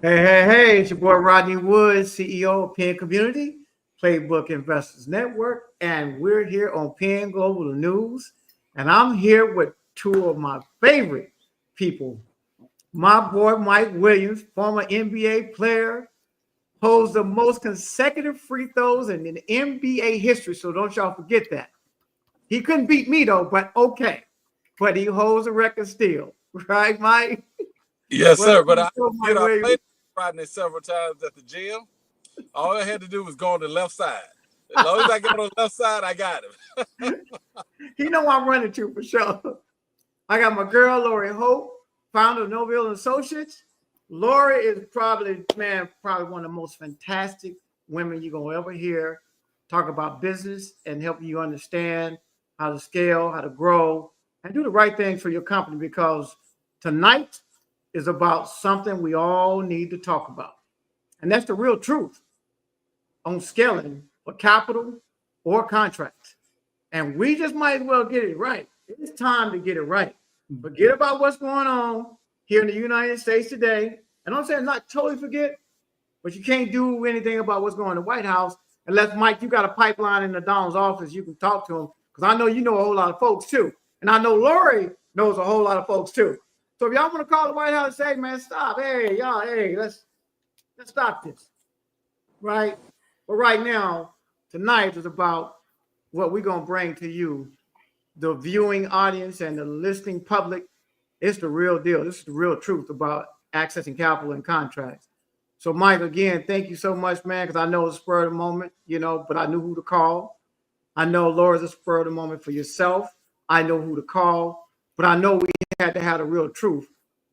Hey, it's your boy Rodney Woods, CEO of Penn Community, Playbook Investors Network, and we're here on Penn Global News. And I'm here with two of my favorite people. My boy Mike Williams, former NBA player, holds the most consecutive free throws in NBA history. So don't y'all forget that. He couldn't beat me though, but okay. But he holds the record still, right, Mike? Yes, Welcome sir. to But the show, I Mike Williams. played Rodney several times at the gym. All I had to do was go on the left side. As long as I get on the left side, I got him. He know I'm running to for sure. I got my girl Lori Hope, founder of Noville and Associates. Lori is probably one of the most fantastic women you're gonna ever hear talk about business and help you understand how to scale, how to grow, and do the right things for your company. Because tonight is about something we all need to talk about, and that's the real truth on scaling for capital or contracts. And we just might as well get it right. It's time to get it right. Forget about what's going on here in the United States today. And I'm saying not totally forget, but you can't do anything about what's going on in the White House unless, Mike, you got a pipeline in the Donald's office. You can talk to him because I know you know a whole lot of folks too. And I know Lori knows a whole lot of folks too. So if y'all want to call the White House and say, man, stop. Hey, y'all, let's stop this. Right? But right now, tonight is about what we're going to bring to you, the viewing audience and the listening public. It's the real deal. This is the real truth about accessing capital and contracts. So, Mike, again, thank you so much, man, because I know it's a spur of the moment, but I knew who to call. I know Laura's a spur of the moment for yourself. I know who to call, but I know we had to have the real truth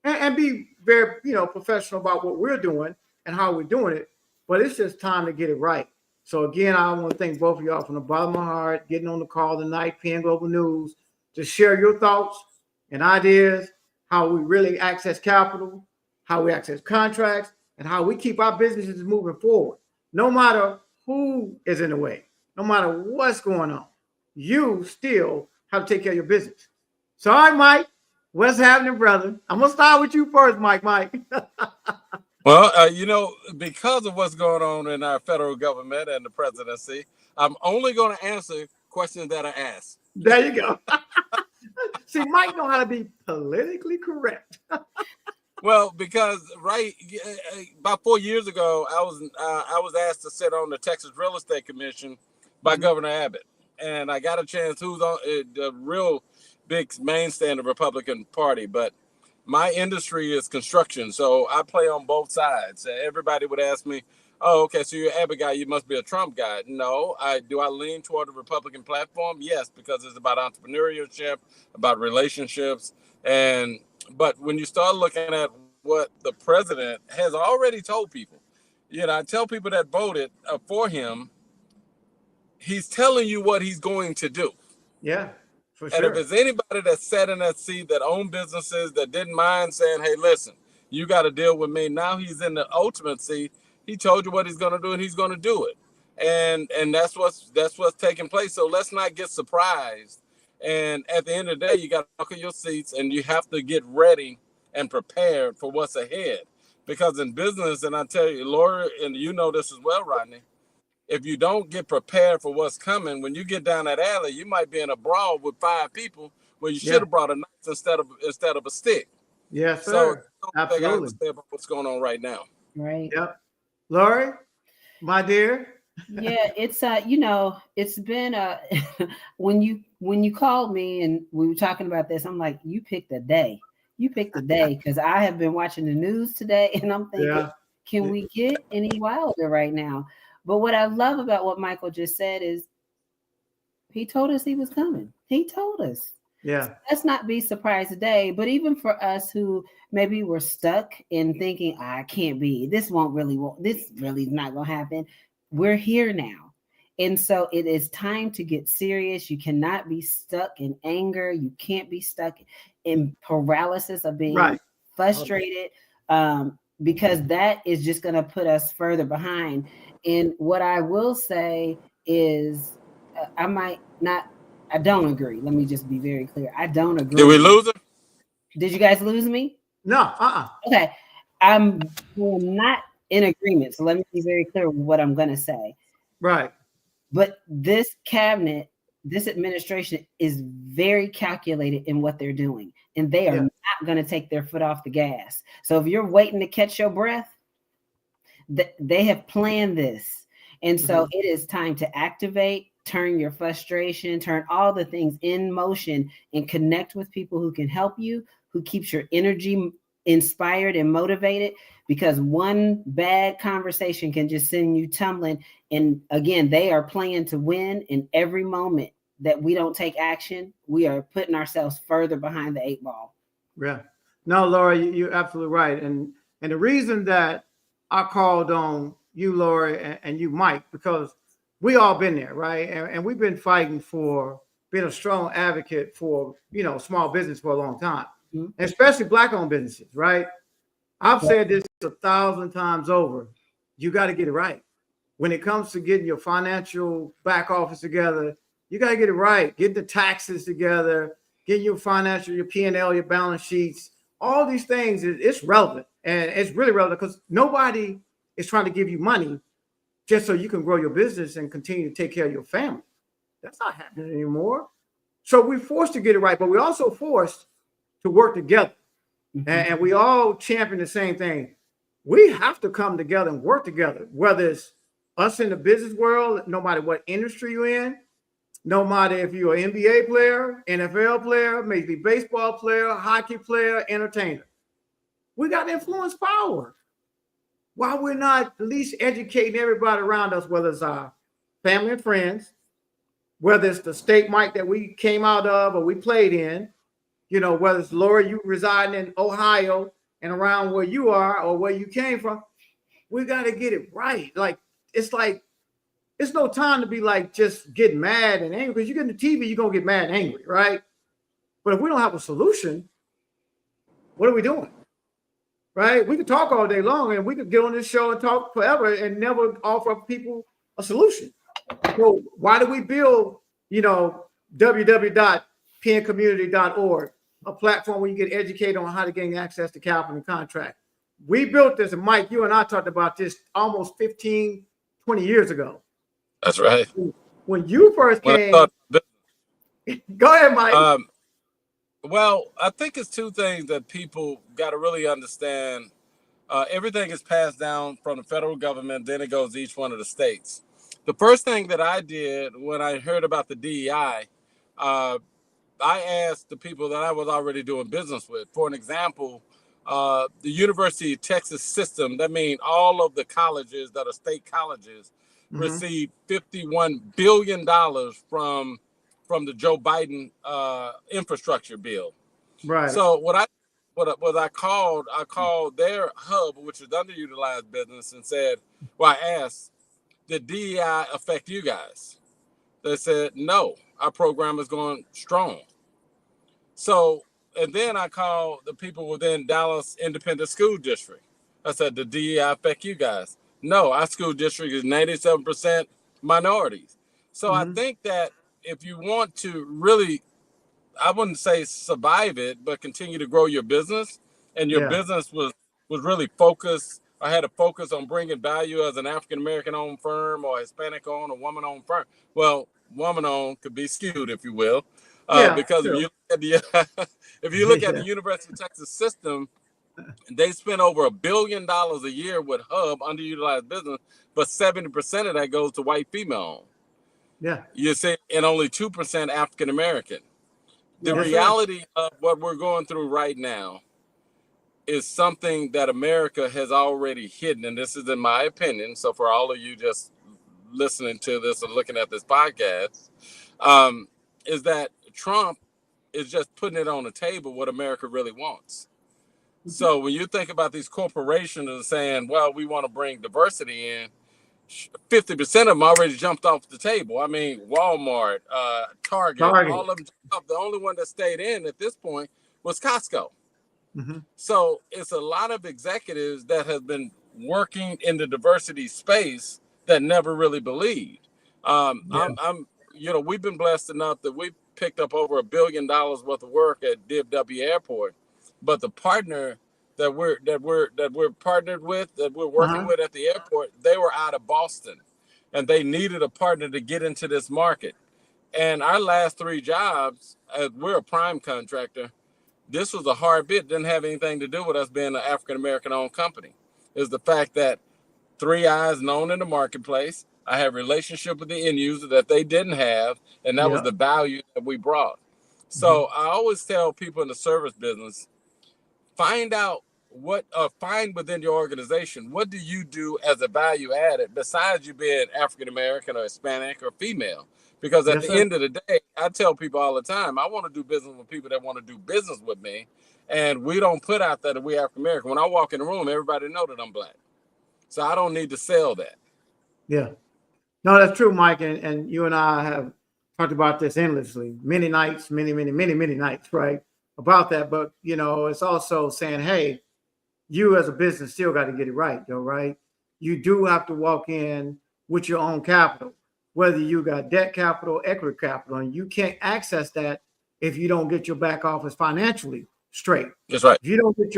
and be very, professional about what we're doing and how we're doing it. But it's just time to get it right. So again, I want to thank both of y'all from the bottom of my heart, getting on the call tonight, Penn Global News, to share your thoughts and ideas, how we really access capital, how we access contracts, and how we keep our businesses moving forward. No matter who is in the way, no matter what's going on, you still have to take care of your business. So, all right, Mike, what's happening, brother? I'm going to start with you first, Mike. Well, because of what's going on in our federal government and the presidency, I'm only going to answer questions that are asked. There you go. See, Mike know how to be politically correct. Well, because about 4 years ago, I was asked to sit on the Texas Real Estate Commission by Governor Abbott, and I got a chance. Who's on the real big mainstay in the Republican Party, but my industry is construction, so I play on both sides. Everybody would ask me, "Oh, okay, so you're an Abbott guy. You must be a Trump guy." No, I lean toward the Republican platform? Yes, because it's about entrepreneurship, about relationships, but when you start looking at what the president has already told people, I tell people that voted for him, he's telling you what he's going to do. Yeah, for And if sure. it's anybody that sat in that seat, that owned businesses, that didn't mind saying, "Hey, listen, you got to deal with me," now he's in the ultimate seat. He told you what he's going to do, and he's going to do it. And that's what's taking place. So let's not get surprised. And at the end of the day, you got to buckle your seats, and you have to get ready and prepared for what's ahead. Because in business, and I tell you, Laura, and you know this as well, Rodney, if you don't get prepared for what's coming, when you get down that alley, you might be in a brawl with 5 people where you should have brought a knife instead of a stick. Yes, So sir. that's what I got to Absolutely. say about what's going on right now. Right. Yep. Lori, my dear. Yeah, it's it's been when you called me and we were talking about this, I'm like, you picked a day. You picked a day because I have been watching the news today and I'm thinking, can we get any wilder right now? But what I love about what Michael just said is he told us he was coming. He told us. Yeah. So let's not be surprised today. But even for us who maybe were stuck in thinking, I can't be, this really is not going to happen. We're here now. And so it is time to get serious. You cannot be stuck in anger. You can't be stuck in paralysis of being frustrated, because that is just going to put us further behind. And what I will say is I don't agree. Let me just be very clear. I don't agree. Did we lose her? Did you guys lose me? No. Okay. I'm not in agreement. So let me be very clear with what I'm going to say. Right. But this cabinet, this administration is very calculated in what they're doing, and they are Yeah. not going to take their foot off the gas. So if you're waiting to catch your breath, they have planned this. And so it is time to activate, turn your frustration, turn all the things in motion, and connect with people who can help you, who keeps your energy inspired and motivated, because one bad conversation can just send you tumbling. And again, they are playing to win. In every moment that we don't take action, we are putting ourselves further behind the 8 ball. Yeah. No, Laura, you're absolutely right. And the reason that I called on you, Laura, and you, Mike, because we all been there, right? And we've been fighting for being a strong advocate for, small business for a long time, Mhm. especially Black-owned businesses, right? I've said this 1,000 times over. You got to get it right. When it comes to getting your financial back office together, you got to get it right. Get the taxes together, get your financial, your P&L, your balance sheets, all these things. It's relevant, and it's really relevant because nobody is trying to give you money just so you can grow your business and continue to take care of your family. That's not happening anymore. So we're forced to get it right, but we're also forced to work together. And we all champion the same thing. We have to come together and work together, whether it's us in the business world, no matter what industry you're in, no matter if you're an NBA player, NFL player, maybe baseball player, hockey player, entertainer. We got influence power. Why we're not at least educating everybody around us, whether it's our family and friends, whether it's the state, Mike, that we came out of or we played in, whether it's Laura, you residing in Ohio and around where you are or where you came from, we got to get it right. Like, it's no time to be like just getting mad and angry, because you get in the TV, you're going to get mad and angry, right? But if we don't have a solution, what are we doing? Right? We could talk all day long and we could get on this show and talk forever and never offer people a solution. So why do we build, www.pncommunity.org, a platform where you get educated on how to gain access to capital and contract? We built this, and Mike, you and I talked about this almost 15, 20 years ago. That's right. When you first came, go ahead, Mike. Well, I think it's two things that people got to really understand. Everything is passed down from the federal government, then it goes to each one of the states. The first thing that I did when I heard about the DEI, I asked the people that I was already doing business with. For an example, the University of Texas system, that means all of the colleges that are state colleges, receive $51 billion from the Joe Biden infrastructure bill. Right. So what I called their hub, which is underutilized business, and said, well, I asked, did DEI affect you guys? They said, no, our program is going strong. So, and then I called the people within Dallas Independent School District. I said, did DEI affect you guys? No, our school district is 97% minorities. So I think that if you want to really, I wouldn't say survive it, but continue to grow your business, and your business was really focused. I had a focus on bringing value as an African American owned firm or Hispanic owned or woman owned firm. Well, woman owned could be skewed, if you will, because if you look at the if you look at the University of Texas system, they spend over $1 billion a year with hub underutilized business, but 70% of that goes to white female owned. Yeah, You see, and only 2% African American. The Yes, sir. reality of what we're going through right now is something that America has already hidden, and this is in my opinion. So for all of you just listening to this or looking at this podcast, is that Trump is just putting it on the table what America really wants. So when you think about these corporations and saying, well, we want to bring diversity in, 50% of them already jumped off the table. I mean, Walmart, Target, all of them jumped off. The only one that stayed in at this point was Costco. So it's a lot of executives that have been working in the diversity space that never really believed. We've been blessed enough that we picked up over $1 billion worth of work at DFW Airport, but the partner that we're partnered with, that we're working Uh-huh. with at the airport, they were out of Boston, and they needed a partner to get into this market. And our last 3 jobs, we're a prime contractor. This was a hard bit. Didn't have anything to do with us being an African American owned company. Is the fact that 3 eyes known in the marketplace. I have relationship with the end user that they didn't have, and that was Yeah. the value that we brought. Mm-hmm. So I always tell people in the service business, find out find within your organization, what do you do as a value added besides you being African American or Hispanic or female? Because at Yes, the sir. end of the day, I tell people all the time, I want to do business with people that want to do business with me. And we don't put out that we African American. When I walk in the room, everybody know that I'm black. So I don't need to sell that. Yeah. No, that's true, Mike. And you and I have talked about this endlessly, many nights, many nights, right? About that. But, it's also saying, hey, you as a business still got to get it right, though, right? You do have to walk in with your own capital, whether you got debt capital, equity capital, and you can't access that if you don't get your back office financially straight. That's right. If you don't get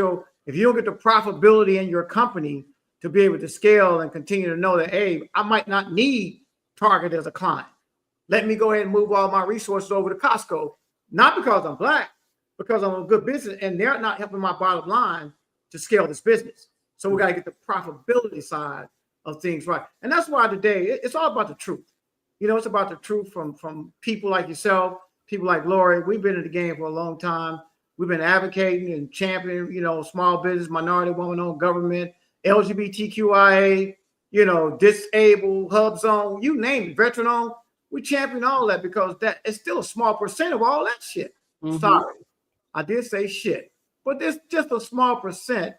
the profitability in your company to be able to scale and continue to know that, hey, I might not need Target as a client. Let me go ahead and move all my resources over to Costco, not because I'm black, because I'm a good business and they're not helping my bottom line to scale this business. So we got to get the profitability side of things right. And that's why today it's all about the truth. It's about the truth from people like yourself, people like Lori. We've been in the game for a long time. We've been advocating and championing, small business, minority, woman-owned government, LGBTQIA, disabled, hub zone, you name it, veteran-owned. We champion all that because that it's still a small percent of all that shit. Mm-hmm. Sorry, I did say shit, but there's just a small percent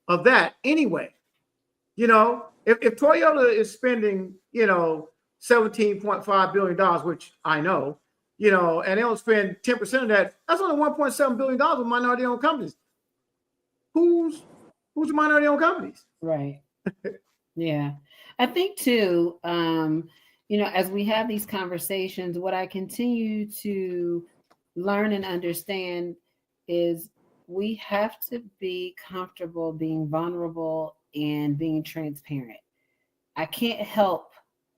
of that anyway. If Toyota is spending, $17.5 billion, which I know, and they'll spend 10% of that, that's only $1.7 billion with minority-owned companies. Who's the minority-owned companies? Right. Yeah. I think too, as we have these conversations, what I continue to learn and understand is we have to be comfortable being vulnerable and being transparent. I can't help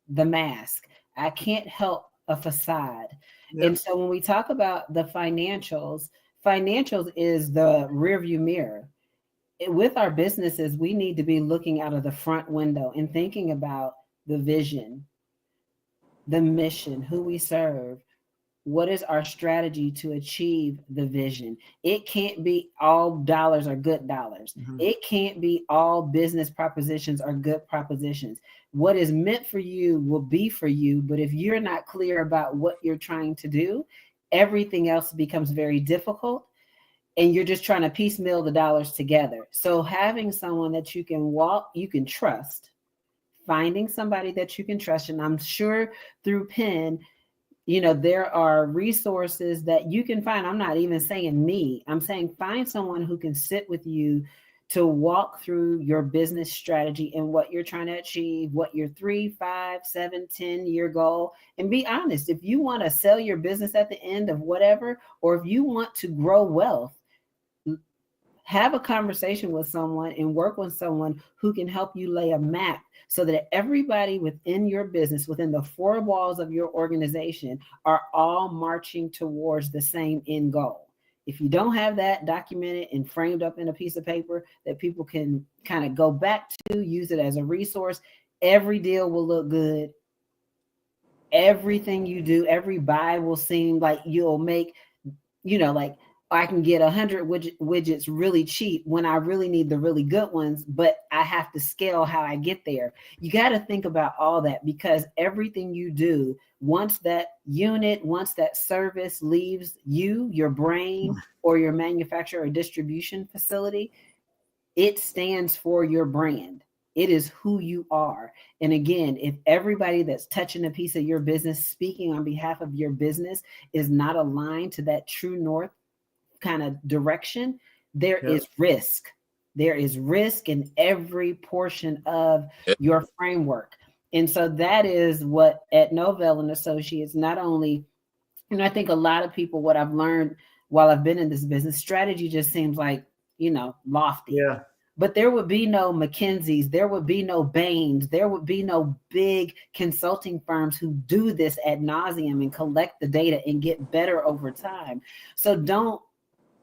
the mask. I can't help a facade. Yep. And so when we talk about the financials is the rearview mirror. With our businesses, we need to be looking out of the front window and thinking about the vision, the mission, who we serve. What is our strategy to achieve the vision? It can't be all dollars are good dollars. Mm-hmm. It can't be all business propositions are good propositions. What is meant for you will be for you. But if you're not clear about what you're trying to do, everything else becomes very difficult. And you're just trying to piecemeal the dollars together. So having someone that you can trust, finding somebody that you can trust. And I'm sure through Penn, there are resources that you can find. I'm not even saying me. I'm saying find someone who can sit with you to walk through your business strategy and what you're trying to achieve, what your 3, 5, 7, 10-year goal. And be honest, if you want to sell your business at the end of whatever, or if you want to grow wealth, have a conversation with someone and work with someone who can help you lay a map so that everybody within your business, within the 4 walls of your organization, are all marching towards the same end goal. If you don't have that documented and framed up in a piece of paper that people can kind of go back to, use it as a resource, every deal will look good. Everything you do, every buy will seem like you'll make, like, I can get 100 widgets really cheap when I really need the really good ones, but I have to scale how I get there. You got to think about all that, because everything you do, once that service leaves you, your brain, or your manufacturer or distribution facility, it stands for your brand. It is who you are. And again, if everybody that's touching a piece of your business, speaking on behalf of your business, is not aligned to that true north kind of direction, there is risk. There is risk in every portion of your framework. And so that is what at Novell and Associates, not only, and I think a lot of people, what I've learned while I've been in this business, strategy just seems like lofty. Yeah. But there would be no McKinsey's, there would be no Bains, there would be no big consulting firms who do this ad nauseum and collect the data and get better over time. So don't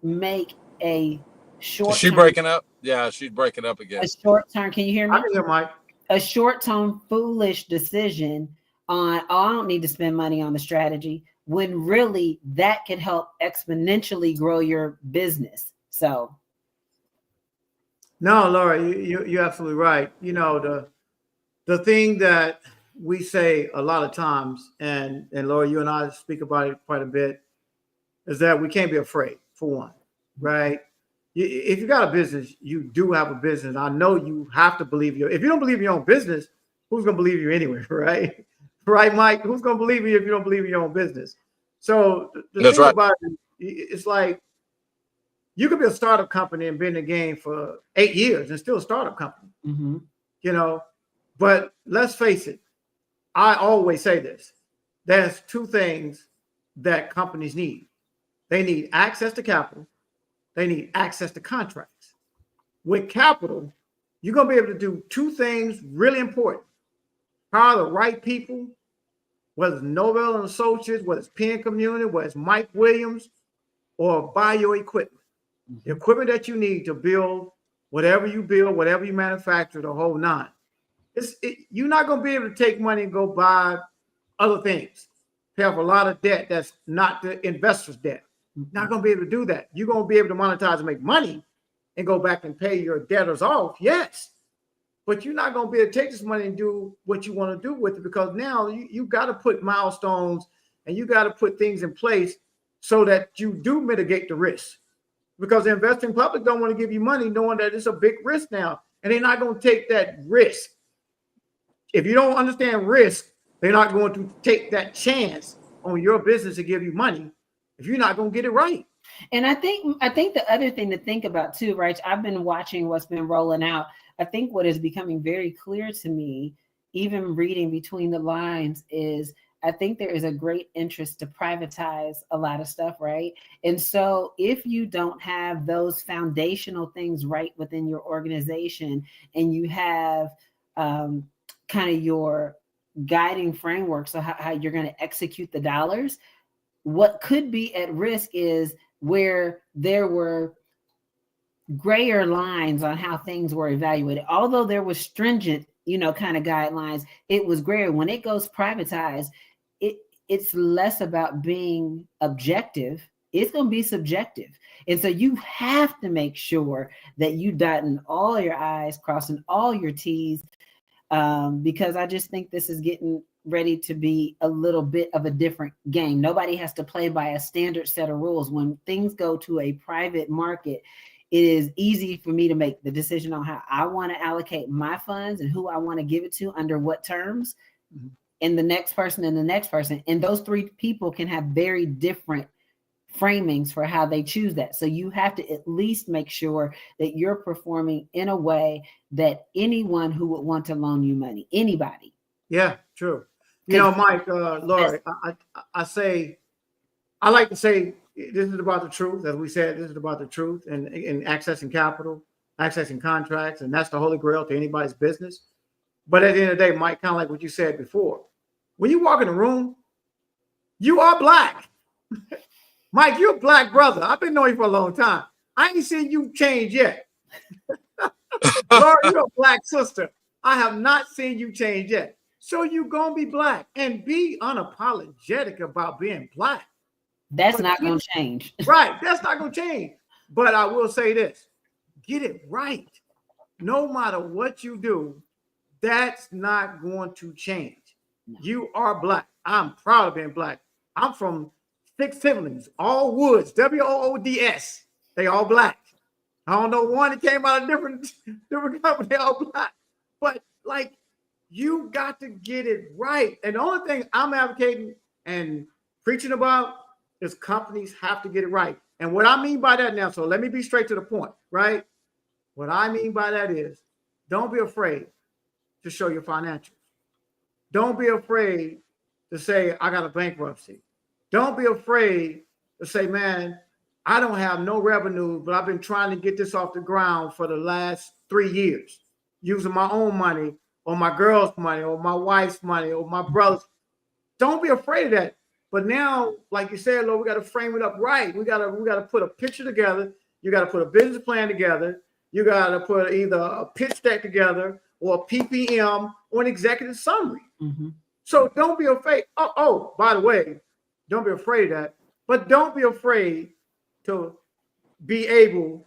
make a short. Is she breaking up? Yeah, she's breaking up again. A short term. Can you hear me? I can hear Mike. A short term foolish decision on, I don't need to spend money on the strategy, when really that can help exponentially grow your business. So. No, Laura, you're absolutely right. The thing that we say a lot of times, and Laura, you and I speak about it quite a bit, is that we can't be afraid, for one, right? If you got a business, you do have a business. I know you have to believe if you don't believe in your own business, who's going to believe you anyway, right? Right, Mike? Who's going to believe you if you don't believe in your own business? So the That's thing right. about it, it's like, you could be a startup company and be in the game for 8 years and still a startup company, but let's face it. I always say this. There's two things that companies need. They need access to capital. They need access to contracts. With capital, you're going to be able to do two things really important. Hire the right people, whether it's Nobel and Associates, whether it's Penn Community, whether it's Mike Williams, or buy your equipment. The equipment that you need to build whatever you manufacture, the whole nine. You're not going to be able to take money and go buy other things. You have a lot of debt that's not the investor's debt. Not going to be able to do that. You're going to be able to monetize and make money and go back and pay your debtors off, yes. But you're not going to be able to take this money and do what you want to do with it, because now you got to put milestones and you got to put things in place so that you do mitigate the risk. Because the investing public don't want to give you money knowing that it's a big risk now, and they're not going to take that risk. If you don't understand risk, they're not going to take that chance on your business to give you money if you're not going to get it right. And I think the other thing to think about too, right? I've been watching what's been rolling out. I think what is becoming very clear to me, even reading between the lines, is I think there is a great interest to privatize a lot of stuff, right? And so if you don't have those foundational things right within your organization, and you have kind of your guiding framework, so how you're going to execute the dollars, what could be at risk is where there were grayer lines on how things were evaluated. Although there was stringent, kind of guidelines, it was grayer. When it goes privatized, it's less about being objective. It's going to be subjective. And so you have to make sure that you dotting all your I's, crossing all your T's, because I just think this is getting ready to be a little bit of a different game. Nobody has to play by a standard set of rules. When things go to a private market, it is easy for me to make the decision on how I want to allocate my funds and who I want to give it to under what terms. Mm-hmm. And the next person and the next person. And those three people can have very different framings for how they choose that. So you have to at least make sure that you're performing in a way that anyone who would want to loan you money, anybody. Yeah, true. Mike, Laura, I like to say this is about the truth. As we said, this is about the truth and accessing capital, accessing contracts, and that's the holy grail to anybody's business. But at the end of the day, Mike, kind of like what you said before, when you walk in a room, you are black. Mike, you're a black brother. I've been knowing you for a long time. I ain't seen you change yet. Laura, you're a black sister. I have not seen you change yet. So you're going to be black and be unapologetic about being black. That's not going to change. Right. That's not going to change. But I will say this. Get it right. No matter what you do, that's not going to change. No. You are black. I'm proud of being black. I'm from 6 siblings, all Woods, Woods. They all black. I don't know one that came out of different company, they all black. But you got to get it right. And the only thing I'm advocating and preaching about is companies have to get it right. And what I mean by that now, so let me be straight to the point, right? What I mean by that is don't be afraid to show your financials. Don't be afraid to say, I got a bankruptcy. Don't be afraid to say, man, I don't have no revenue, but I've been trying to get this off the ground for the last 3 years, using my own money or my girl's money or my wife's money or my brother's. Don't be afraid of that. But now, like you said, Lord, we got to frame it up right. We got to put a picture together. You got to put a business plan together. You got to put either a pitch deck together or a PPM or an executive summary. Mm-hmm. So don't be afraid. Oh, by the way, don't be afraid of that. But don't be afraid to be able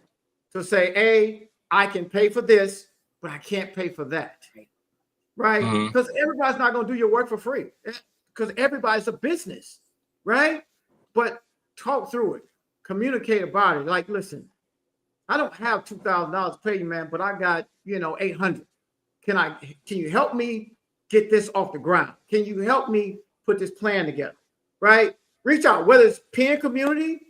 to say, hey, I can pay for this, but I can't pay for that. Right? Because everybody's not going to do your work for free. Because everybody's a business, right? But talk through it, communicate about it. Like, listen, I don't have $2,000 to pay you, man, but I got, $800. Can you help me get this off the ground? Can you help me put this plan together, right? Reach out, whether it's Penn Community,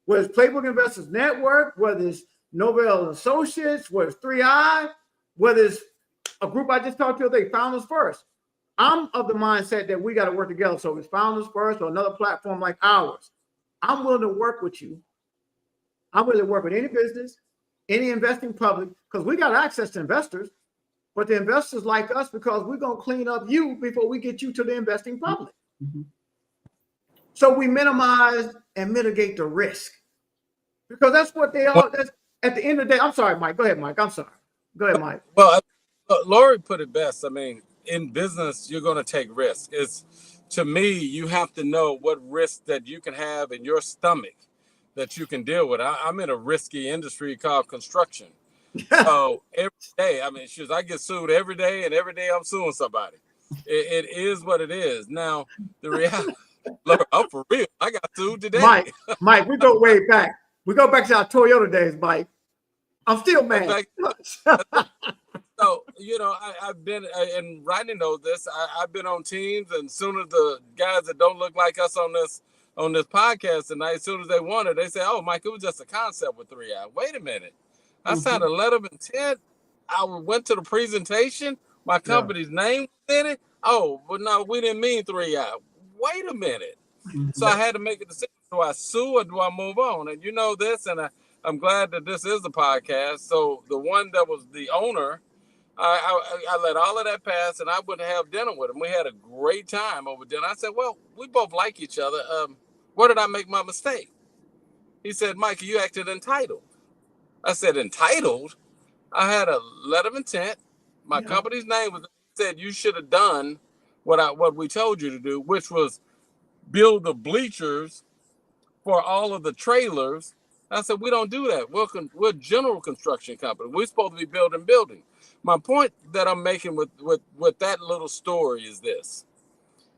whether it's Playbook Investors Network, whether it's Nobel Associates, whether it's 3i, whether it's a group I just talked to today, Founders First. I'm of the mindset that we got to work together. So if it's Founders First or another platform like ours, I'm willing to work with you. I'm willing to work with any business, any investing public, because we got access to investors, but the investors like us because we're going to clean up you before we get you to the investing public. Mm-hmm. So we minimize and mitigate the risk because that's what they are. That's, at the end of the day, I'm sorry, Mike. Go ahead, Mike. I'm sorry. Go ahead, Mike. Well, Lori put it best. I mean, in business, you're going to take risks. To me, you have to know what risk that you can have in your stomach that you can deal with. I'm in a risky industry called construction. So every day, I mean, I get sued every day, and every day I'm suing somebody. It is what it is. Now, the reality, Lord, I'm for real. I got sued today. Mike, we go way back. We go back to our Toyota days, Mike. I'm still mad. So, I've been, and Rodney knows this, I've been on teams, and soon as the guys that don't look like us on this podcast tonight, as soon as they want it, they say, oh, Mike, it was just a concept with 3i. Wait a minute. I signed a letter of intent. I went to the presentation. My company's name was in it. Oh, but no, we didn't mean 3i. Wait a minute. So I had to make a decision. Do I sue or do I move on? And you know this, and I'm glad that this is the podcast. So the one that was the owner, I let all of that pass, and I went to have dinner with him. We had a great time over dinner. I said, well, we both like each other. Where did I make my mistake? He said, Mike, you acted entitled. I said, entitled? I had a letter of intent. My company's name was said you should have done what we told you to do, which was build the bleachers for all of the trailers. I said, we don't do that. We're a general construction company. We're supposed to be building buildings. My point that I'm making with that little story is this.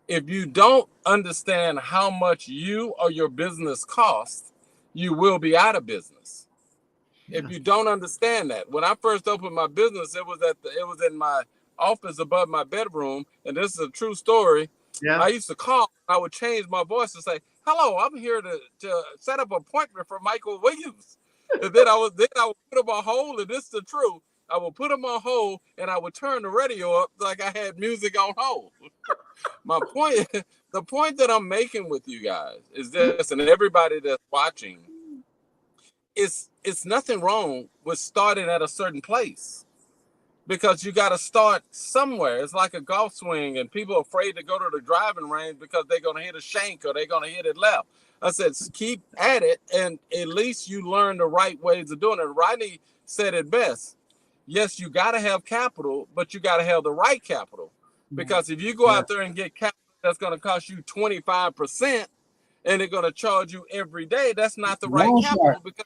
If you don't understand how much you or your business costs, you will be out of business. If you don't understand that. When I first opened my business, it was in my office above my bedroom, and this is a true story. I used to call, I would change my voice and say, hello, I'm here to set up an appointment for Michael Williams. And then I would put him on hold, and this is the truth. I would put him on hold, and I would turn the radio up like I had music on hold. The point that I'm making with you guys is this, and everybody that's watching, it's nothing wrong with starting at a certain place. Because you got to start somewhere. It's like a golf swing, and people are afraid to go to the driving range because they're going to hit a shank or they're going to hit it left. I said, keep at it, and at least you learn the right ways of doing it. Rodney said it best. Yes, you got to have capital, but you got to have the right capital. Because if you go out there and get capital that's going to cost you 25%, and they're going to charge you every day, that's not the right capital. Because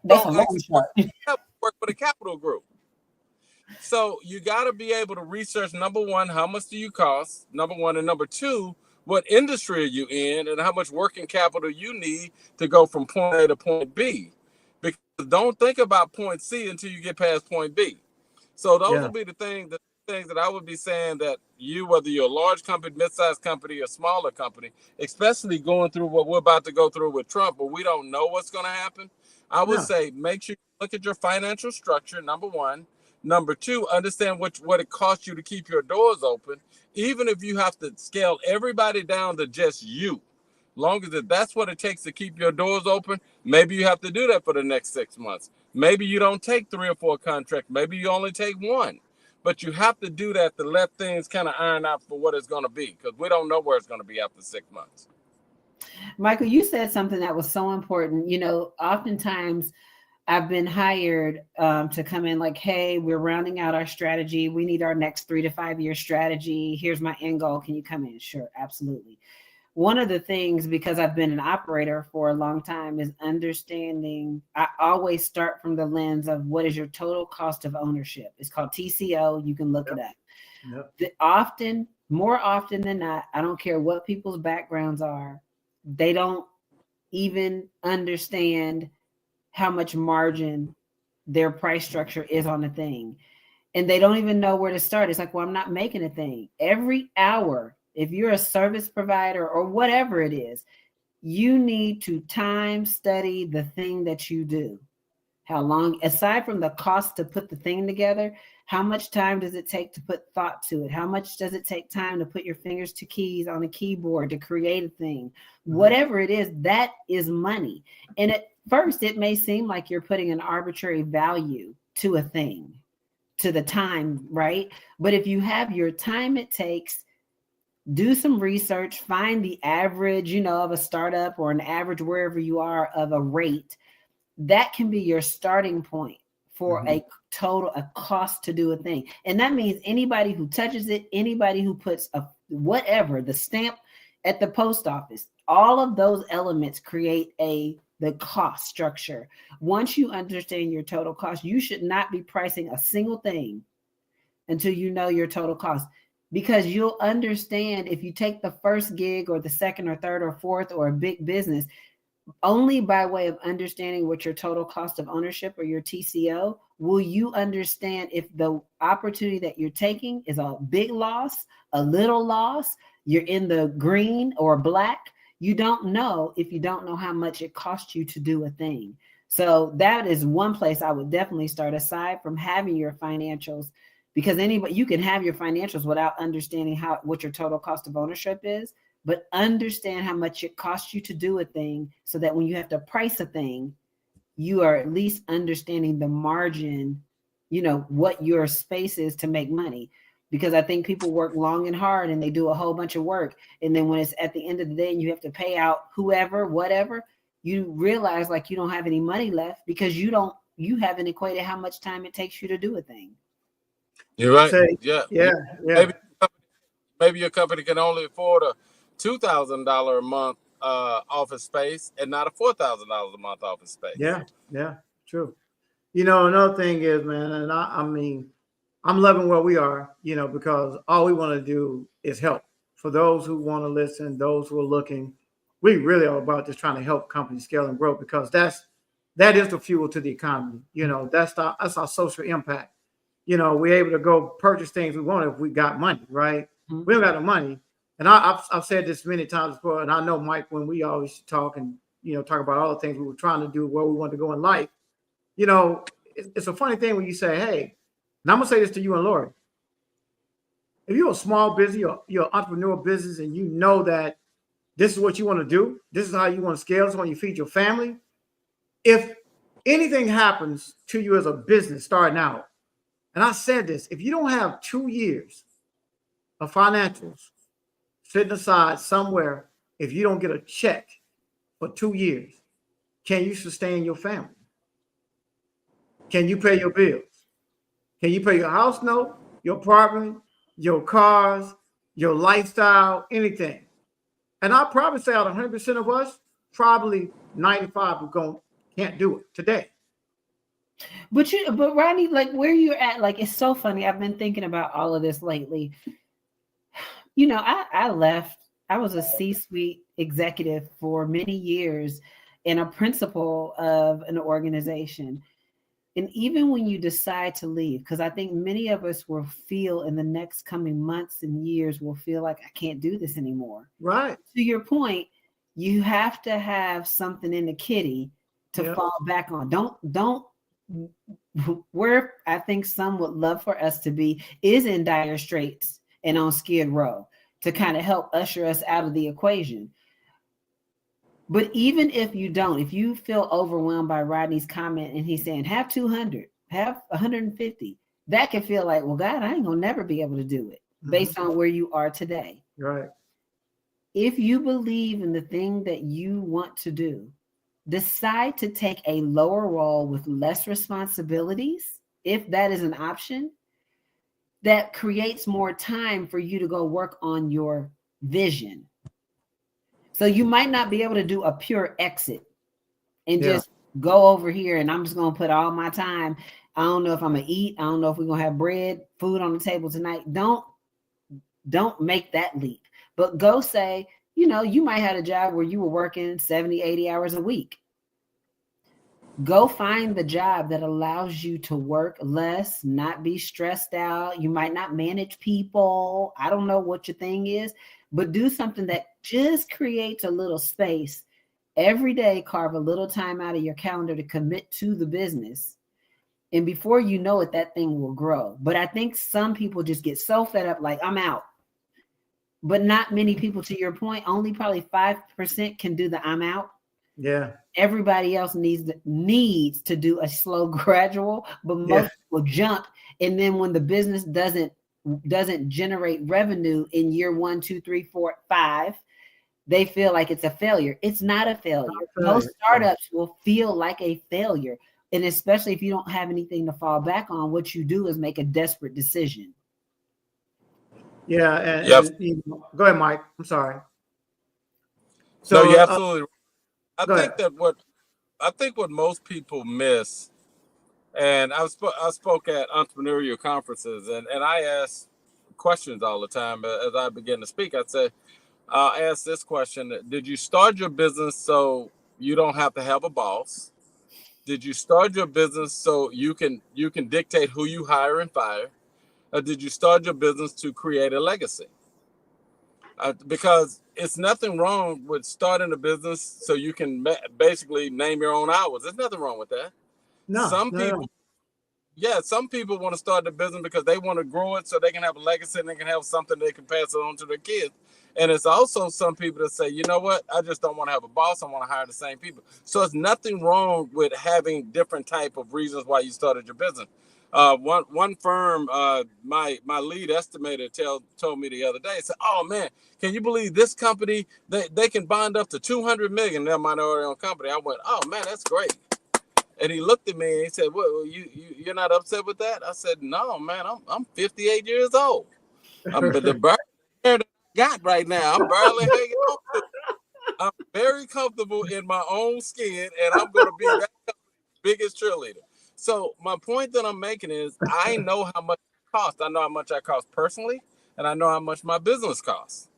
that's a long shot. Work with a capital group. So you got to be able to research, number one, how much do you cost? Number one. And number two, what industry are you in and how much working capital you need to go from point A to point B. Because don't think about point C until you get past point B. So those will be the things that I would be saying that you, whether you're a large company, mid-sized company, or smaller company, especially going through what we're about to go through with Trump, but we don't know what's going to happen. I would say make sure you look at your financial structure, number one. Number two, understand what it costs you to keep your doors open, even if you have to scale everybody down to just you. Long as that's what it takes to keep your doors open, maybe you have to do that for the next 6 months. Maybe you don't take 3 or 4 contracts. Maybe you only take 1. But you have to do that to let things kind of iron out for what it's going to be, because we don't know where it's going to be after 6 months. Michael, you said something that was so important. Oftentimes I've been hired to come in like, hey, we're rounding out our strategy. We need our next 3 to 5 year strategy. Here's my end goal. Can you come in? Sure, absolutely. One of the things, because I've been an operator for a long time, is understanding. I always start from the lens of what is your total cost of ownership. It's called TCO. You can look it up. Yep. More often than not, I don't care what people's backgrounds are, they don't even understand how much margin their price structure is on a thing. And they don't even know where to start. It's like, well, I'm not making a thing. Every hour, if you're a service provider or whatever it is, you need to time study the thing that you do. How long, aside from the cost to put the thing together, how much time does it take to put thought to it? How much does it take time to put your fingers to keys on a keyboard to create a thing? Whatever it is, that is money. And at first, it may seem like you're putting an arbitrary value to a thing, to the time, right? But if you have your time it takes, do some research, find the average, of a startup or an average wherever you are of a rate. That can be your starting point for a cost to do a thing. And that means anybody who touches it, anybody who puts the stamp at the post office, all of those elements create the cost structure. Once you understand your total cost, you should not be pricing a single thing until you know your total cost. Because you'll understand if you take the first gig or the second or third or fourth or a big business, only by way of understanding what your total cost of ownership or your TCO, will you understand if the opportunity that you're taking is a big loss, a little loss, you're in the green or black. You don't know if you don't know how much it costs you to do a thing. So that is one place I would definitely start, aside from having your financials. Because you can have your financials without understanding what your total cost of ownership is, but understand how much it costs you to do a thing, so that when you have to price a thing, you are at least understanding the margin, what your space is to make money. Because I think people work long and hard and they do a whole bunch of work. And then when it's at the end of the day and you have to pay out whoever, whatever, you realize like you don't have any money left because you haven't equated how much time it takes you to do a thing. You're right. Yeah. Maybe your company can only afford a $2,000 a month office space and not a $4,000 a month office space. Yeah, true. Another thing is, man, and I mean, I'm loving where we are, because all we want to do is help. For those who want to listen, those who are looking, we really are about just trying to help companies scale and grow, because that is the fuel to the economy. That's our social impact. We're able to go purchase things we want if we got money, right? Mm-hmm. We don't got the money. And I've said this many times before, and I know, Mike, when we always talk and, talk about all the things we were trying to do, where we want to go in life, it's a funny thing when you say, hey, and I'm going to say this to you and Lori. If you're a small business, you're an entrepreneur business, and you know that this is what you want to do, this is how you want to scale, this is how you feed your family. If anything happens to you as a business starting out, and I said this, if you don't have 2 years of financials sitting aside somewhere, if you don't get a check for 2 years, can you sustain your family? Can you pay your bills? Can you pay your house note, your apartment, your cars, your lifestyle, anything? And I'll probably say out of 100% of us, probably 95 can't do it today. But Rodney, like where you're at, like it's so funny. I've been thinking about all of this lately. I left. I was a C-suite executive for many years and a principal of an organization. And even when you decide to leave, because I think many of us will feel in the next coming months and years will feel like I can't do this anymore. Right. To your point, you have to have something in the kitty to fall back on. Don't. Where I think some would love for us to be is in dire straits and on Skid Row to kind of help usher us out of the equation. But even if you don't, if you feel overwhelmed by Rodney's comment and he's saying, have 200, have 150, that can feel like, well, God, I ain't gonna never be able to do it based on where you are today. Right. If you believe in the thing that you want to do, decide to take a lower role with less responsibilities, if that is an option, that creates more time for you to go work on your vision. So you might not be able to do a pure exit and just go over here and I'm just going to put all my time. I don't know if I'm going to eat. I don't know if we're going to have bread, food on the table tonight. Don't make that leap. But go say, you know, you might have a job where you were working 70, 80 hours a week. Go find the job that allows you to work less, not be stressed out. You might not manage people. I don't know what your thing is, but do something that just creates a little space. Every day, carve a little time out of your calendar to commit to the business. And before you know it, that thing will grow. But I think some people just get so fed up, like, I'm out. But not many people, to your point, only probably 5% can do the I'm out. Yeah. Everybody else needs to do a slow gradual, but most will jump. And then when the business doesn't generate revenue in year 1, 2, 3, 4, 5, they feel like it's a failure. It's not a failure. Most startups will feel like a failure. And especially if you don't have anything to fall back on, what you do is make a desperate decision. Yeah. And you know, go ahead, Mike. I'm sorry. So you're absolutely right. I think what most people miss, and I spoke at entrepreneurial conferences, and I ask questions all the time as I begin to speak. I ask this question: did you start your business so you don't have to have a boss? Did you start your business so you can dictate who you hire and fire? Or did you start your business to create a legacy? Because it's nothing wrong with starting a business so you can basically name your own hours. There's nothing wrong with that. Some people want to start the business because they want to grow it so they can have a legacy and they can have something they can pass it on to their kids. And it's also some people that say, you know what, I just don't want to have a boss. I want to hire the same people. So it's nothing wrong with having different type of reasons why you started your business. One firm, my lead estimator told me the other day, said, oh man, can you believe this company, they can bond up to 200 million, they're a minority-owned company. I went, oh man, that's great. And he looked at me and he said, well, you're not upset with that? I said, no, man, I'm 58 years old. But the burn that I got right now, I'm barely hanging on to it. I'm very comfortable in my own skin, and I'm going to be that biggest cheerleader. So my point that I'm making is I know how much it costs. I know how much I cost personally, and I know how much my business costs.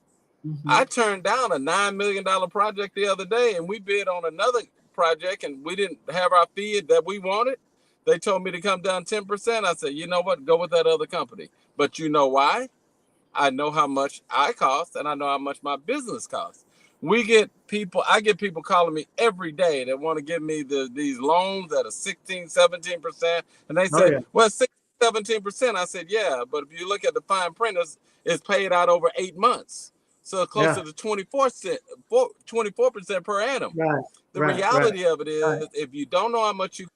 Mm-hmm. I turned down a $9 million project the other day, and we bid on another project, and we didn't have our fee that we wanted. They told me to come down 10%. I said, you know what? Go with that other company. But you know why? I know how much I cost, and I know how much my business costs. I get people calling me every day that want to give me these loans that are 16, 17%. And they say, well, 16, 17%. I said, yeah, but if you look at the fine print, it's paid out over 8 months. So it's closer to 24% per annum. Right. The reality of it is, if you don't know how much you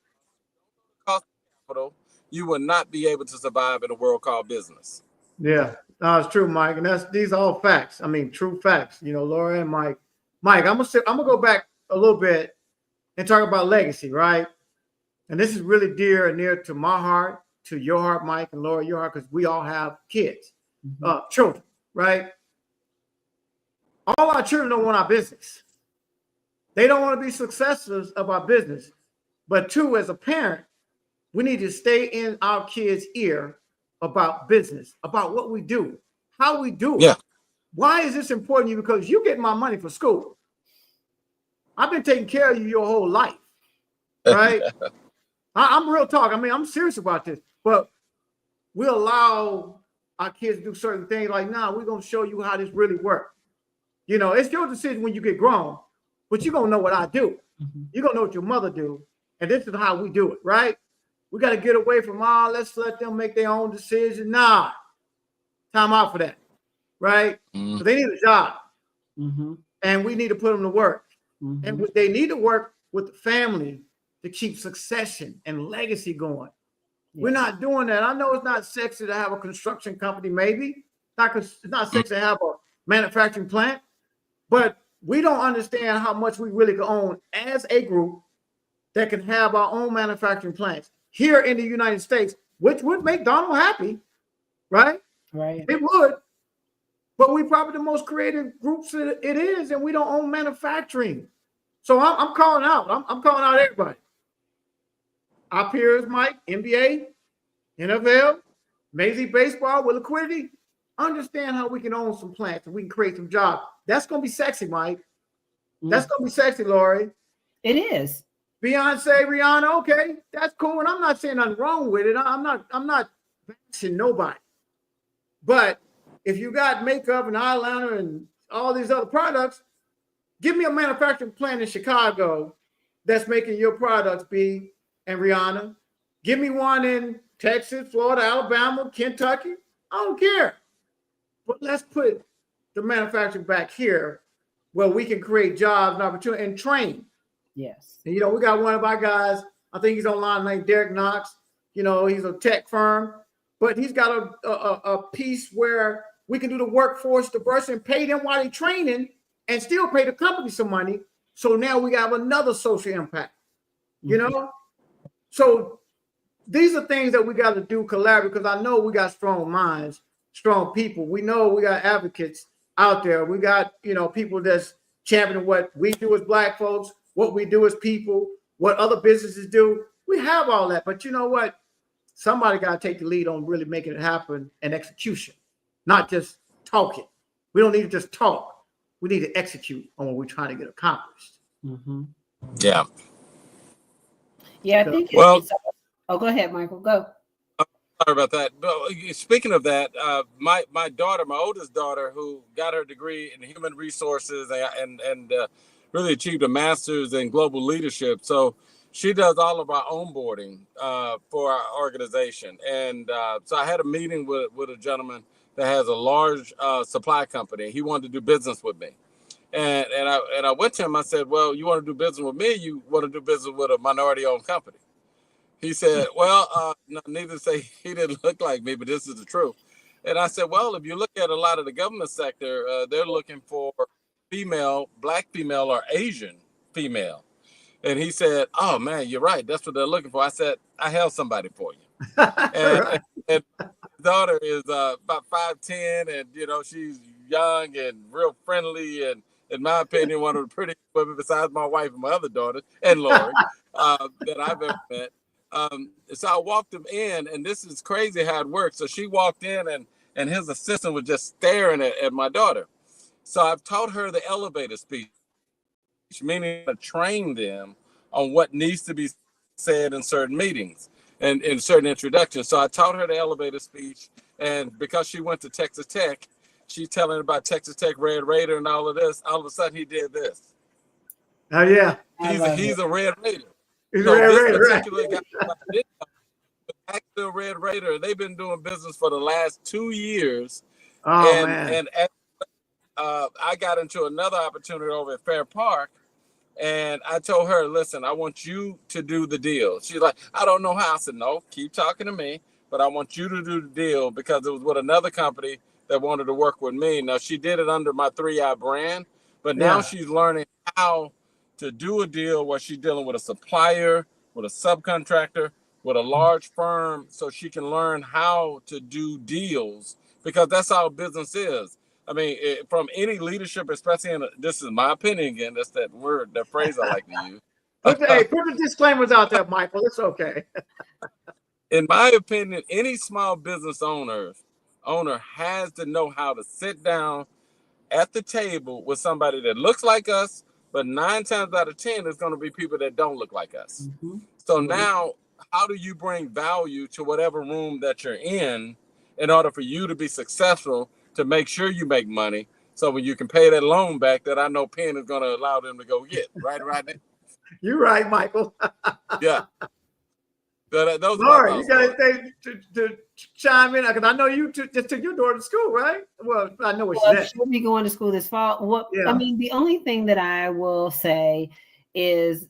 cost capital, you will not be able to survive in a world called business. Yeah, no, it's true, Mike, and these are all facts. I mean, true facts. You know, Laura and Mike. Mike, I'm gonna go back a little bit and talk about legacy, right? And this is really dear and near to my heart, to your heart, Mike, and Laura, your heart, because we all have kids, children, right? All our children don't want our business. They don't want to be successors of our business. But two, as a parent, we need to stay in our kids' ear about business, about what we do, how we do it. Yeah. Why is this important to you? Because you get my money for school. I've been taking care of you your whole life, right? I'm real talk. I mean, I'm serious about this, but we allow our kids to do certain things like, nah, we're going to show you how this really works. You know, it's your decision when you get grown, but you're going to know what I do. Mm-hmm. You're going to know what your mother do. And this is how we do it, right? We got to get away from, let's let them make their own decision. Nah, time out for that, right? Mm-hmm. So they need a job, and we need to put them to work. And they need to work with the family to keep succession and legacy going. Yeah. We're not doing that. I know it's not sexy to have a construction company, maybe. It's not sexy to have a manufacturing plant, but we don't understand how much we really can own as a group that can have our own manufacturing plants here in the United States, which would make Donald happy, right? Right. It would. But we probably the most creative groups it is, and we don't own manufacturing. So I'm calling out. I'm calling out everybody. Our peers, Mike, NBA, NFL, Major League Baseball with liquidity. Understand how we can own some plants and we can create some jobs. That's going to be sexy, Mike. That's going to be sexy, Lori. It is. Beyonce, Rihanna, okay, that's cool. And I'm not saying nothing wrong with it. I'm not bashing nobody. But if you got makeup and eyeliner and all these other products, give me a manufacturing plant in Chicago that's making your products, B and Rihanna. Give me one in Texas, Florida, Alabama, Kentucky. I don't care. But let's put the manufacturing back here where we can create jobs and opportunity and train. Yes. And, we got one of our guys, I think he's online named Derek Knox. He's a tech firm, but he's got a piece where we can do the workforce diversity and pay them while they're training and still pay the company some money. So now we have another social impact, So these are things that we got to do collaboratively because I know we got strong minds, strong people. We know we got advocates out there. We got, people that's championing what we do as Black folks, what we do as people, what other businesses do. We have all that. But you know what? Somebody got to take the lead on really making it happen and execution, not just talking. We don't need to just talk. We need to execute on what we're trying to get accomplished. Yeah. Yeah, I think well. Oh, go ahead, Michael. Go. Sorry about that. But speaking of that, my daughter, my oldest daughter, who got her degree in human resources and really achieved a master's in global leadership. So she does all of our onboarding for our organization. And so I had a meeting with a gentleman that has a large supply company. He wanted to do business with me. And I went to him. I said, well, you want to do business with me? You want to do business with a minority-owned company? He said, well, needless to say, he didn't look like me, but this is the truth. And I said, well, if you look at a lot of the government sector, they're looking for female, Black female, or Asian female. And he said, oh, man, you're right. That's what they're looking for. I said, I have somebody for you. and his daughter is about 5'10", and, she's young and real friendly. And in my opinion, one of the prettiest women besides my wife and my other daughter and Lori that I've ever met. So I walked him in, and this is crazy how it works. So she walked in, and his assistant was just staring at my daughter. So I've taught her the elevator speech, meaning to train them on what needs to be said in certain meetings and in certain introductions. So I taught her the elevator speech, and because she went to Texas Tech, she's telling about Texas Tech Red Raider and all of this. All of a sudden, he did this. Oh yeah, he's a Red Raider. So this particular guy, actually a Red Raider, they've been doing business for the last 2 years. Oh, man. And I got into another opportunity over at Fair Park, and I told her, listen, I want you to do the deal. She's like, I don't know how. I said, no, keep talking to me, but I want you to do the deal because it was with another company that wanted to work with me. Now, she did it under my 3i brand, but now she's learning how to do a deal where she's dealing with a supplier, with a subcontractor, with a large firm, so she can learn how to do deals, because that's how business is. I mean, from any leadership, especially this is my opinion again, that's that word, that phrase I like to use. Put the disclaimers out there, Michael. It's okay. In my opinion, any small business owner has to know how to sit down at the table with somebody that looks like us, but 9 times out of 10, there's going to be people that don't look like us. So now, how do you bring value to whatever room that you're in order for you to be successful, to make sure you make money, so when you can pay that loan back that I know Penn is going to allow them to go get, right? You're right, Michael. Yeah. So those are my Laura, thoughts. you got anything to chime in? Because I know you just took your daughter to school, right? Well, I know where she's Well, at. she'll be going to school this fall. I Yeah, mean, the only thing that I will say is,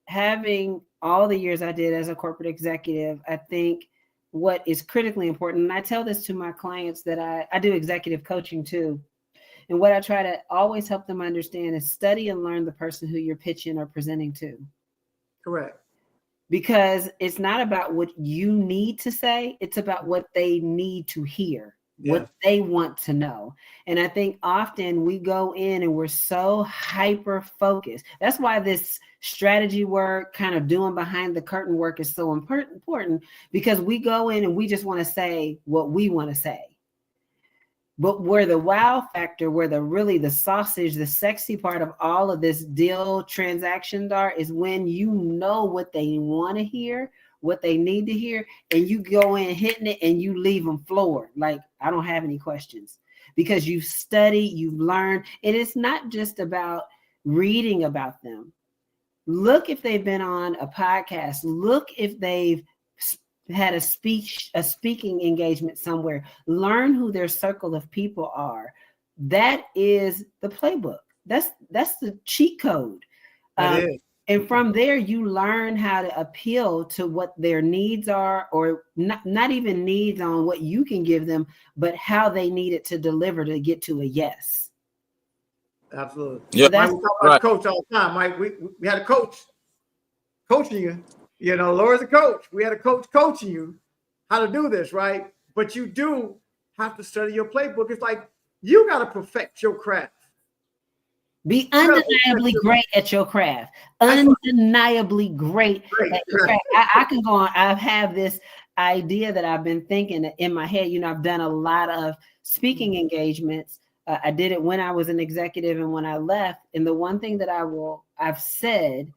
having all the years I did as a corporate executive, I think what is critically important, and I tell this to my clients that I do executive coaching too. And what I try to always help them understand is study and learn the person who you're pitching or presenting to. correct. Because it's not about what you need to say, it's about what they need to hear, what they want to know. And I think often we go in and we're so hyper focused. That's why this strategy work, kind of doing behind the curtain work, is so important, because we go in and we just want to say what we want to say. But where the wow factor, where the sausage, the sexy part of all of this deal transactions are, is when you know what they want to hear, what they need to hear, and you go in hitting it and you leave them floored. Like, I don't have any questions, because you've studied, you've learned. And it's not just about reading about them. Look if they've been on a podcast. Look if they've had a speaking engagement somewhere. Learn who their circle of people are. That is the playbook. That's the cheat code. And from there, you learn how to appeal to what their needs are, or not even needs on what you can give them, but how they need it to deliver to get to a yes. Absolutely. Yeah, so Mike, we talk about coach all the time. Mike, we had a coach coaching you. Laura's a coach. We had a coach coaching you how to do this, right? But you do have to study your playbook. It's like you got to perfect your craft. Be undeniably great at your craft. Undeniably great at your craft. I can go on. I have this idea that I've been thinking in my head. I've done a lot of speaking engagements. I did it when I was an executive and when I left. And the one thing that I've said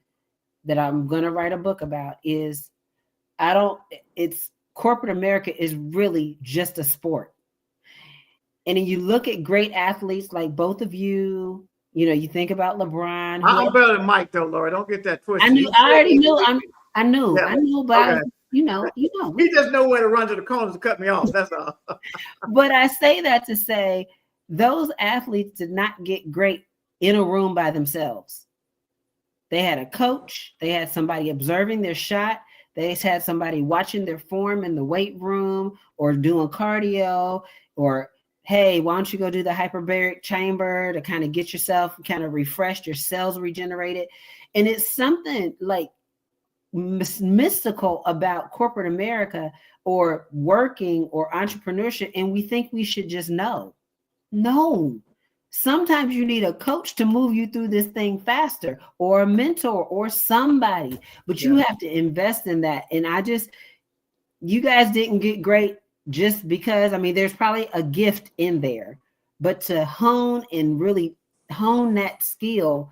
that I'm going to write a book about is it's corporate America is really just a sport. And then you look at great athletes like both of you, you think about LeBron. I'm better than Mike though, Laura. Don't get that twisted. I already knew. I knew, but okay. You know. He just know where to run to the corners to cut me off. That's all. But I say that to say those athletes did not get great in a room by themselves. They had a coach. They had somebody observing their shot. They had somebody watching their form in the weight room or doing cardio, or, hey, why don't you go do the hyperbaric chamber to kind of get yourself kind of refreshed, your cells regenerated. And it's something like mystical about corporate America or working or entrepreneurship. And we think we should just know. No. Sometimes you need a coach to move you through this thing faster, or a mentor or somebody, but you have to invest in that. And you guys didn't get great just because, there's probably a gift in there, but to hone and really hone that skill,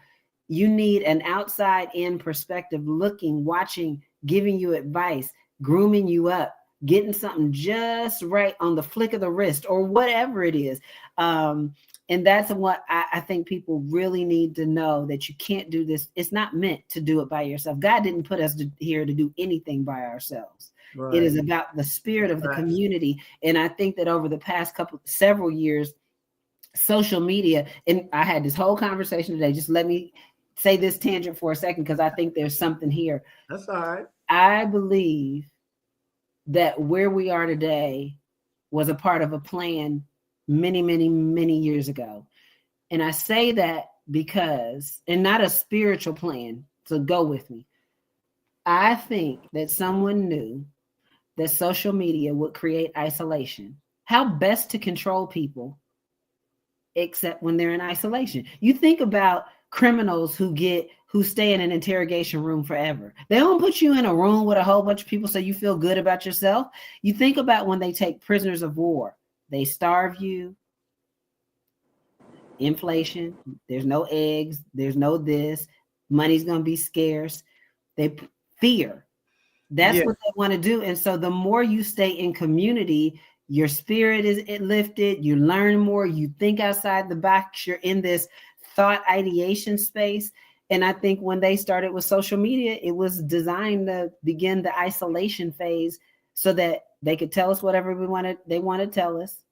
you need an outside in perspective, looking, watching, giving you advice, grooming you up, getting something just right on the flick of the wrist or whatever it is. And that's what I think people really need to know, that you can't do this. It's not meant to do it by yourself. God didn't put us here to do anything by ourselves. Right. It is about the spirit of the community. And I think that over the past several years, social media, and I had this whole conversation today. Just let me say this tangent for a second, because I think there's something here. That's all right. I believe that where we are today was a part of a plan many, many, many years ago. And I say that because, and not a spiritual plan, so go with me. I think that someone knew that social media would create isolation. How best to control people except when they're in isolation? You think about criminals who stay in an interrogation room forever. They don't put you in a room with a whole bunch of people so you feel good about yourself. You think about when they take prisoners of war. They starve you. Inflation. There's no eggs. There's no this. Money's going to be scarce. They fear. That's what they want to do. And so the more you stay in community, your spirit is lifted. You learn more. You think outside the box. You're in this thought ideation space. And I think when they started with social media, it was designed to begin the isolation phase so that they could tell us whatever they want to tell us.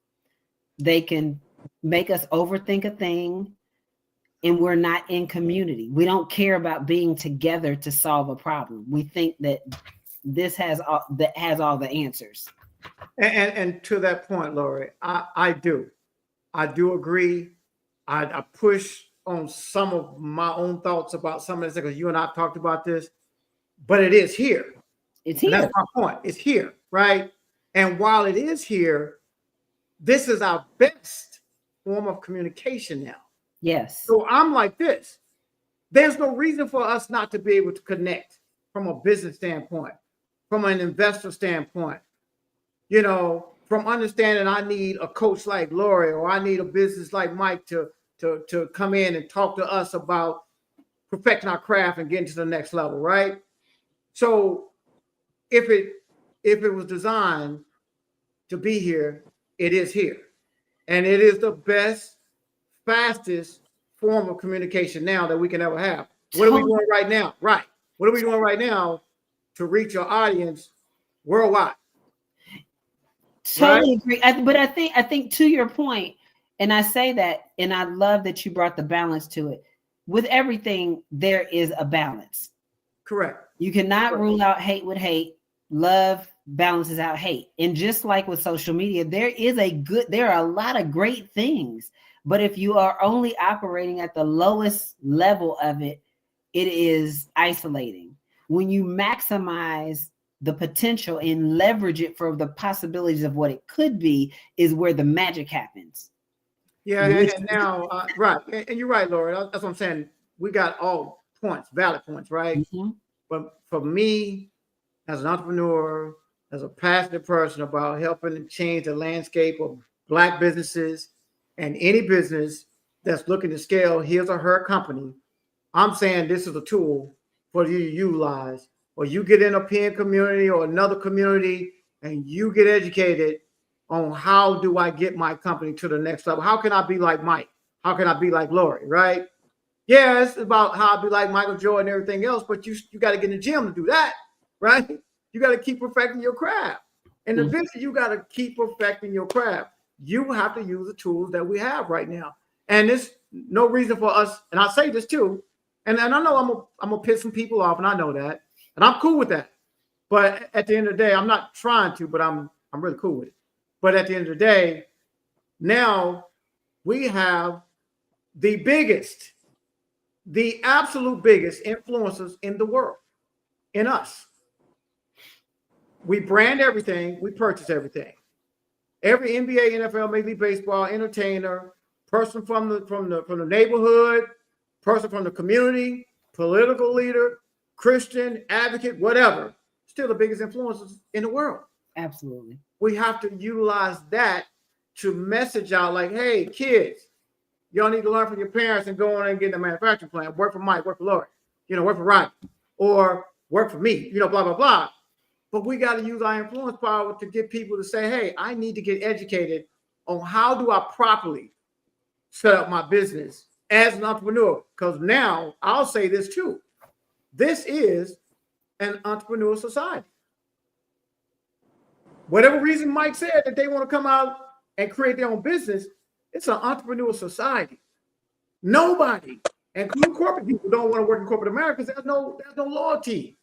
They can make us overthink a thing, and we're not in community. We don't care about being together to solve a problem. We think that this has all the answers. And to that point, Lori, I do agree. I push on some of my own thoughts about some of this because you and I have talked about this, but it is here. It's here. And that's my point. It's here, right? And while it is here, this is our best form of communication now. Yes. So I'm like this. There's no reason for us not to be able to connect from a business standpoint, from an investor standpoint, you know, from understanding I need a coach like Lori or I need a business like Mike to come in and talk to us about perfecting our craft and getting to the next level, right? So if it was designed to be here, it is here. And it is the best, fastest form of communication now that we can ever have. What are we doing right now? Right. What are we doing right now to reach your audience worldwide? Totally agree. But I think to your point, and I say that, and I love that you brought the balance to it. With everything, there is a balance. Correct. You cannot rule out hate with hate. Love balances out hate. And just like with social media, there are a lot of great things. But if you are only operating at the lowest level of it, it is isolating. When you maximize the potential and leverage it for the possibilities of what it could be is where the magic happens. Yeah, and now, right. And you're right, Laura. That's what I'm saying. We got all points, valid points, right? Mm-hmm. But for me, as an entrepreneur, as a passionate person about helping to change the landscape of Black businesses and any business that's looking to scale his or her company, I'm saying this is a tool for you to utilize. Or you get in a peer community or another community and you get educated on how do I get my company to the next level? How can I be like Mike? How can I be like Lori, right? Yeah, it's about how I be like Michael Jordan and everything else, but you got to get in the gym to do that, right? You got to keep perfecting your craft. And the business, you got to keep perfecting your craft. You have to use the tools that we have right now. And there's no reason for us, and I say this too, and I know I'm gonna piss some people off, and I know that, and I'm cool with that. But at the end of the day, I'm not trying to, but I'm really cool with it. But at the end of the day, now we have the absolute biggest influencers in the world, in us. We brand everything, we purchase everything. Every NBA, NFL, Major League Baseball entertainer, person from the neighborhood, person from the community, political leader, Christian advocate, whatever, still the biggest influencers in the world. Absolutely. We have to utilize that to message out like, hey, kids, y'all need to learn from your parents and go on and get in a manufacturing plant. Work for Mike, work for Lori, work for Rodney, or work for me, blah, blah, blah. But we got to use our influence power to get people to say, hey, I need to get educated on how do I properly set up my business as an entrepreneur. Because now I'll say this too. This is an entrepreneur society. Whatever reason Mike said that they want to come out and create their own business, it's an entrepreneur society. Nobody, including corporate people, don't want to work in corporate America because there's no loyalty.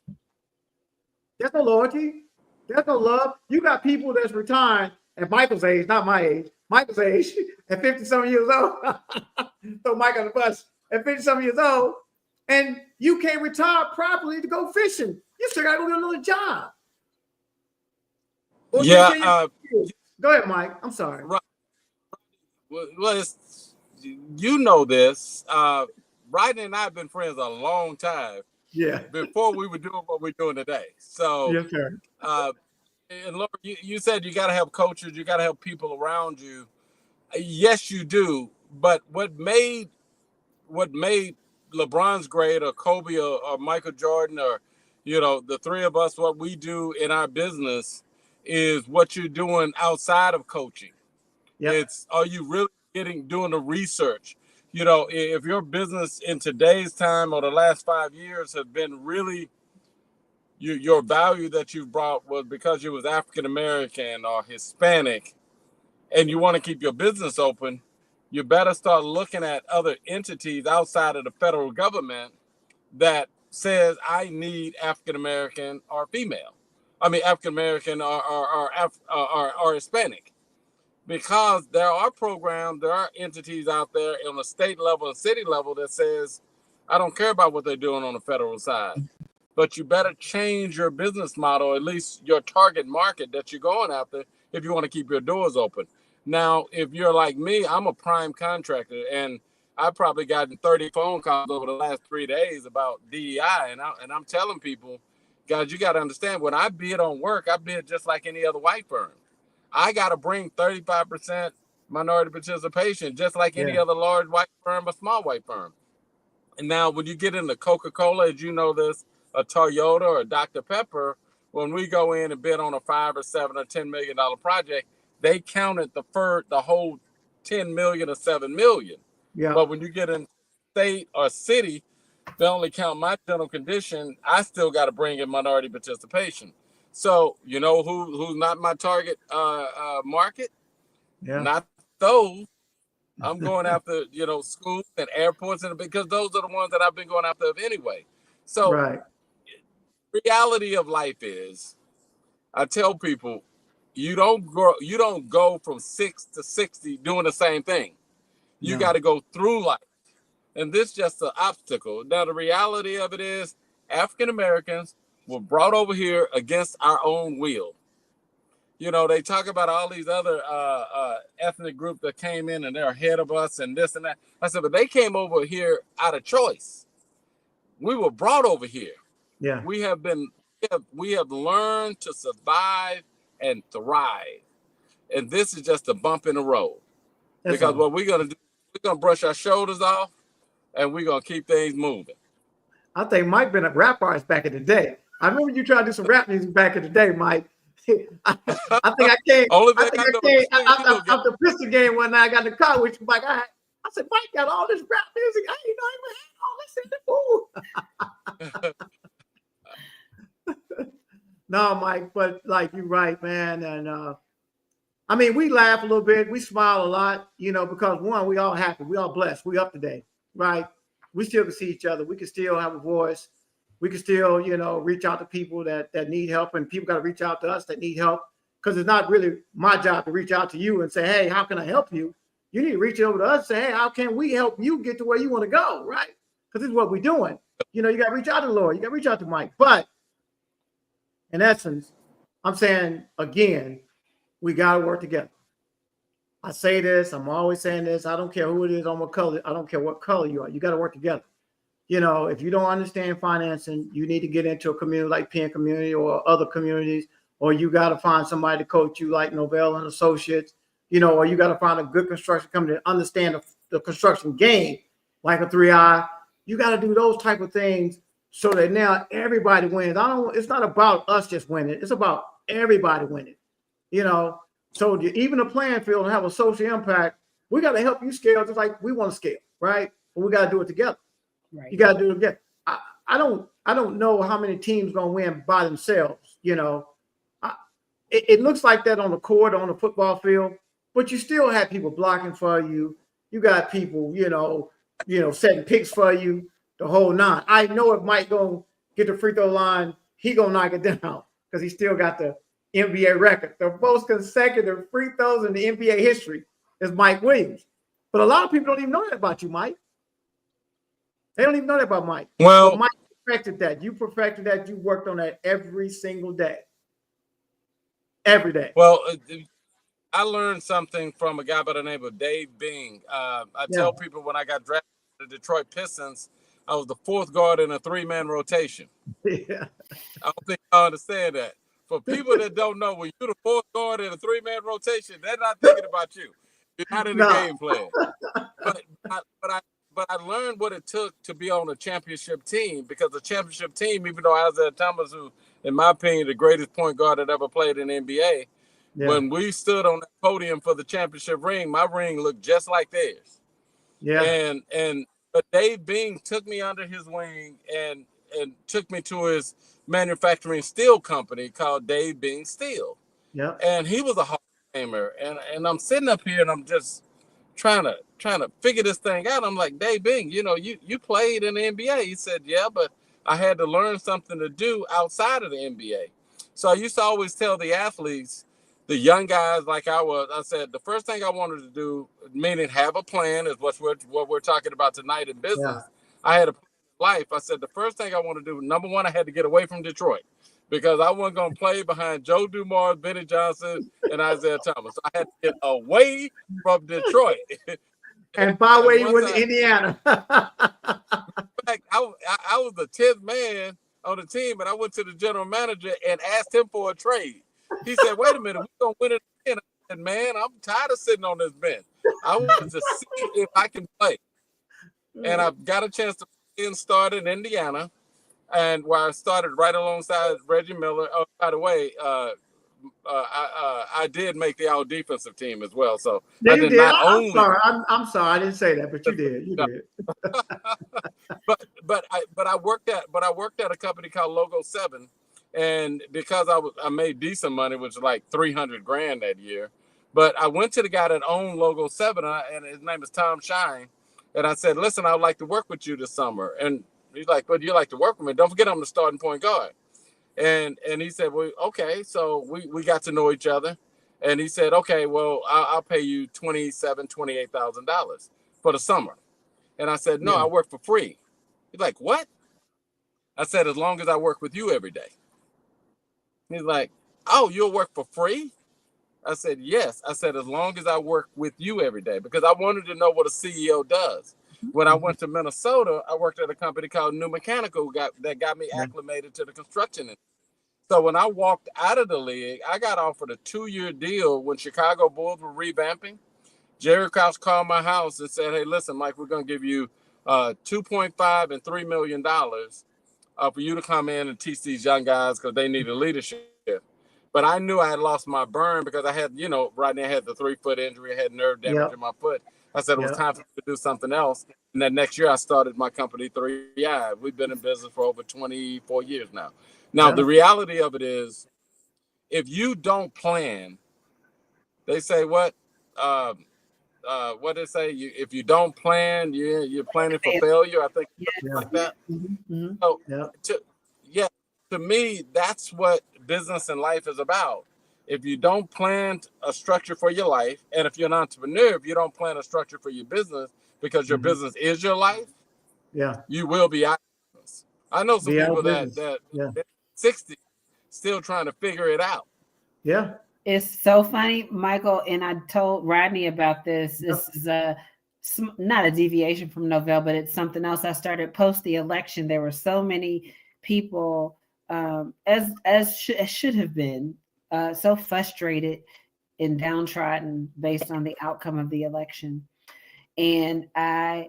There's no loyalty. There's no love. You got people that's retiring at Michael's age, not my age, Michael's age, at 50-some years old. Throw Mike on the bus at 50-some years old. And you can't retire properly to go fishing. You still got to go get another job. Or go ahead, Mike. I'm sorry. Right. Well, you know this. Rodney and I have been friends a long time. Yeah. Before we were doing what we're doing today. So, yes, sir. And Laura, you said you got to help coaches, you got to help people around you. Yes, you do. But what made LeBron's great, or Kobe, or Michael Jordan, or the three of us, what we do in our business is what you're doing outside of coaching. Yep. It's, are you really doing the research? You know, if your business in today's time or the last 5 years have been really your value that you brought was because you was African American or Hispanic, and you want to keep your business open, you better start looking at other entities outside of the federal government that says I need African American or female. I mean African American or Hispanic, because there are programs, there are entities out there on the state level and city level that says I don't care about what they're doing on the federal side, but you better change your business model, at least your target market that you're going after, if you want to keep your doors open. Now, if you're like me, I'm a prime contractor, and I've probably gotten 30 phone calls over the last 3 days about DEI, and I'm telling people, guys, you got to understand, when I bid on work, I bid just like any other white firm. I got to bring 35% minority participation, just like any other large white firm or small white firm. And now when you get into Coca-Cola, as you know this, a Toyota or a Dr. Pepper, when we go in and bid on a $5 or $7 or $10 million project, they counted the whole 10 million or 7 million. Yeah. But when you get in state or city, they only count my general condition. I still got to bring in minority participation. So you know who's not my target market? Yeah. Not those. I'm going after, schools and airports, and because those are the ones that I've been going after anyway. So right. Reality of life is, I tell people, you don't go from 6 to 60 doing the same thing. You got to go through life. And this is just an obstacle. Now, the reality of it is African Americans were brought over here against our own will. You know, they talk about all these other ethnic groups that came in and they're ahead of us and this and that. I said, but they came over here out of choice. We were brought over here. Yeah. We have learned to survive and thrive. And this is just a bump in the road. Because what we're going to do, we're going to brush our shoulders off and we're going to keep things moving. I think Mike been a rap artist back in the day. I remember you trying to do some rap music back in the day, Mike. I think I came. After Pistol game one night, I got in the car with you, Mike. I said, Mike got all this rap music. I didn't know he had all this in the fool. No, Mike, but like you're right, man. And I mean, we laugh a little bit, we smile a lot, because one, we all happy, we all blessed, we up to date, right? We still can see each other, we can still have a voice. We can still, reach out to people that need help, and people got to reach out to us that need help, because it's not really my job to reach out to you and say, hey, how can I help you? You need to reach over to us and say, hey, how can we help you get to where you want to go, right? Because this is what we're doing. You got to reach out to the Lord. You got to reach out to Mike. But in essence, I'm saying, again, we got to work together. I say this. I'm always saying this. I don't care who it is on what color. I don't care what color you are. You got to work together. If you don't understand financing, you need to get into a community like Penn Community or other communities, or you got to find somebody to coach you like Novell and Associates, or you got to find a good construction company to understand the construction game, like a 3i. You got to do those type of things so that now everybody wins. It's not about us just winning. It's about everybody winning, So even a playing field and have a social impact, we got to help you scale just like we want to scale, right? But we got to do it together. Right. You got to do it again. I don't know how many teams gonna win by themselves. It looks like that on the court, on the football field, but you still have people blocking for you. You got people, setting picks for you, the whole nine. I know if Mike gonna get the free throw line, he gonna knock it down because he still got the NBA record. The most consecutive free throws in the NBA history is Mike Williams. But a lot of people don't even know that about you, Mike. They don't even know that about Mike. Well, but Mike perfected that. You perfected that. You worked on that every single day. Every day. Well, I learned something from a guy by the name of Dave Bing. I tell people when I got drafted to the Detroit Pistons, I was the fourth guard in a 3-man rotation. Yeah. I don't think I understand that. For people that don't know, when you're the fourth guard in a 3-man rotation, they're not thinking about you. You're not in the game plan. But I learned what it took to be on a championship team, because the championship team, even though Isaiah Thomas, who, in my opinion, the greatest point guard that ever played in the NBA, when we stood on that podium for the championship ring, my ring looked just like theirs. Yeah. But Dave Bing took me under his wing and took me to his manufacturing steel company called Dave Bing Steel. Yeah. And he was a Hall of Famer. And I'm sitting up here and I'm just trying to figure this thing out. I'm like, Dave Bing, you played in the NBA. He said, yeah, but I had to learn something to do outside of the NBA. So I used to always tell the athletes, the young guys like I said, the first thing I wanted to do, meaning have a plan, is what we're talking about tonight in business. Yeah. I had a life. I said, the first thing I want to do, number one, I had to get away from Detroit because I wasn't going to play behind Joe Dumars, Benny Johnson, and Isaiah Thomas. So I had to get away from Detroit. And by the way, you went to Indiana. In fact, I was the 10th man on the team, and I went to the general manager and asked him for a trade. He said, wait a minute, we're going to win it again. I said, man, I'm tired of sitting on this bench. I want to see if I can play. And I've got a chance to start in Indiana, and where I started right alongside Reggie Miller. Oh, by the way, I did make the all defensive team as well. So yeah, I did not only. I'm sorry, I didn't say that, but you did. You did. but I worked at a company called Logo 7, and because I made decent money, which was like $300,000 that year. But I went to the guy that owned Logo 7, and his name is Tom Shine, and I said, listen, I would like to work with you this summer. And he's like, but you like to work with me? Don't forget I'm the starting point guard. And he said, well, okay. So we got to know each other. And he said, okay, well, I'll pay you $28,000 for the summer. And I said, no, I work for free. He's like, what? I said, as long as I work with you every day. He's like, oh, you'll work for free? I said, yes. I said, as long as I work with you every day, because I wanted to know what a CEO does. When I went to Minnesota, I worked at a company called New Mechanical that got me acclimated to the construction industry. So when I walked out of the league, I got offered a 2-year deal when Chicago Bulls were revamping. Jerry Krause called my house and said, hey, listen, Mike, we're going to give you $2.5 and $3 million for you to come in and teach these young guys because they needed leadership. But I knew I had lost my burn because I had, right now I had the 3-foot injury, I had nerve damage in my foot. I said it was time for me to do something else. And then next year I started my company 3i. We've been in business for over 24 years now. Now, the reality of it is, if you don't plan, they say what they say, if you don't plan, you're planning for failure. I think like that. Mm-hmm. So, to me, that's what business and life is about. If you don't plan a structure for your life, and if you're an entrepreneur, if you don't plan a structure for your business, because your business is your life, you will be out of business. I know some people that 60 still trying to figure it out. Yeah. It's so funny, Michael, and I told Rodney about this. This is not a deviation from Novell, but it's something else. I started post the election. There were so many people, as should have been, so frustrated and downtrodden based on the outcome of the election. And I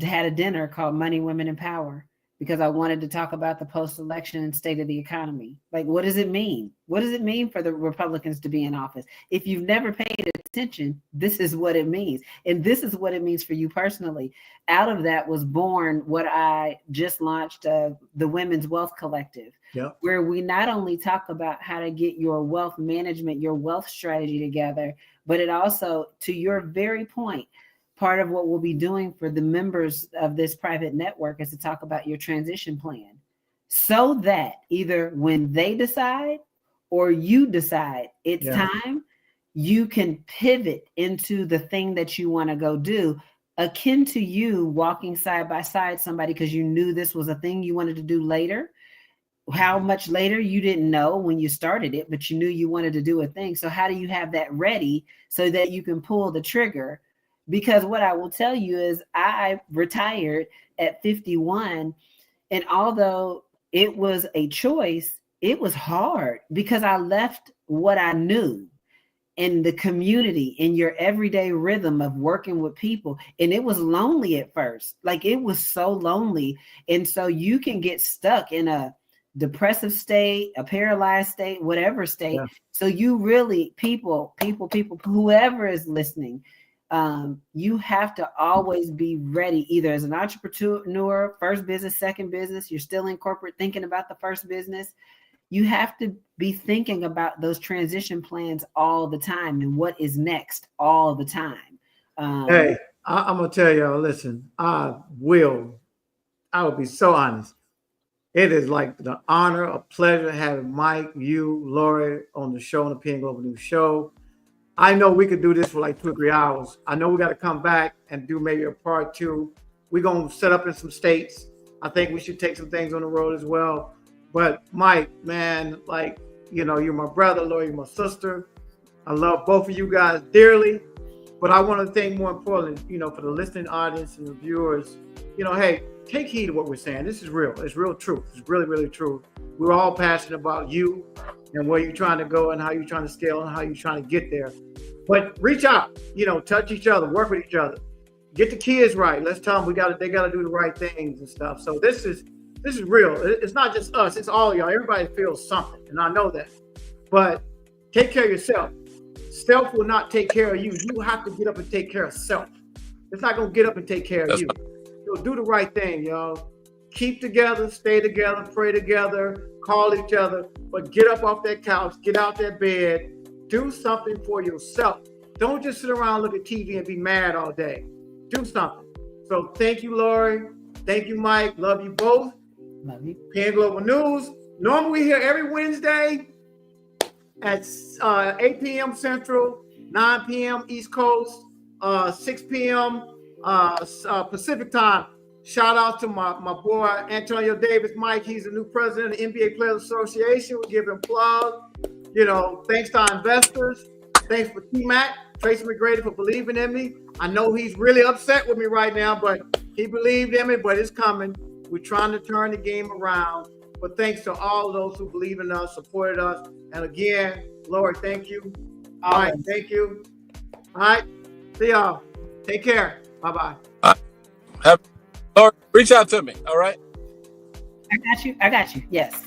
had a dinner called Money, Women, and Power, because I wanted to talk about the post-election and state of the economy. Like, what does it mean? What does it mean for the Republicans to be in office? If you've never paid attention, this is what it means. And this is what it means for you personally. Out of that was born what I just launched, the Women's Wealth Collective, where we not only talk about how to get your wealth management, your wealth strategy together, but it also, to your very point, part of what we'll be doing for the members of this private network is to talk about your transition plan, so that either when they decide or you decide it's time, you can pivot into the thing that you want to go do, akin to you walking side by side somebody because you knew this was a thing you wanted to do later. How much later, you didn't know when you started it, but you knew you wanted to do a thing. So how do you have that ready so that you can pull the trigger? Because what I will tell you is I retired at 51. And although it was a choice, it was hard because I left what I knew in the community, in your everyday rhythm of working with people. And it was lonely at first. Like, it was so lonely. And so you can get stuck in a depressive state, a paralyzed state, whatever state. So you really, people, whoever is listening, You have to always be ready, either as an entrepreneur, first business, second business, you're still in corporate thinking about the first business. You have to be thinking about those transition plans all the time and what is next all the time. Hey, I'm gonna tell y'all, listen, I will be so honest. It is like the honor, a pleasure having Mike, you, Lori on the show, on the PN Global News show. I know we could do this for like 2 or 3 hours. I know we got to come back and do maybe a part 2. We're going to set up in some states. I think we should take some things on the road as well. But Mike, man, like, you know, you're my brother, Lori, you're my sister. I love both of you guys dearly. But I want to think more importantly, you know, for the listening audience and the viewers, you know, hey, take heed of what we're saying. This is real. It's real truth. It's really, really true. We're all passionate about you and where you're trying to go and how you're trying to scale and how you're trying to get there. But reach out, you know, touch each other, work with each other, get the kids right. Let's tell them they got to do the right things and stuff. So this is real. It's not just us. It's all y'all. Everybody feels something, and I know that. But take care of yourself. Self will not take care of you. You have to get up and take care of self. It's not going to get up and take care of you. So do the right thing, y'all. Keep together, stay together, pray together, call each other, but get up off that couch, get out that bed, do something for yourself. Don't just sit around, look at TV and be mad all day. Do something. So thank you, Lori. Thank you, Mike. Love you both. Love you. PN Global News. Normally we're here every Wednesday at 8 p.m. Central, 9 p.m. East Coast, 6 p.m. Pacific time. Shout out to my boy Antonio Davis, Mike. He's the new president of the NBA Players Association. We give him plug. You know, thanks to our investors. Thanks for T-Mac, Tracy McGrady, for believing in me. I know he's really upset with me right now, but he believed in me, but it's coming. We're trying to turn the game around. But thanks to all those who believe in us, supported us. And again, Lord, thank you. All right, thank you. All right, see y'all. Take care. Bye-bye. Lord, reach out to me, all right? I got you. Yes.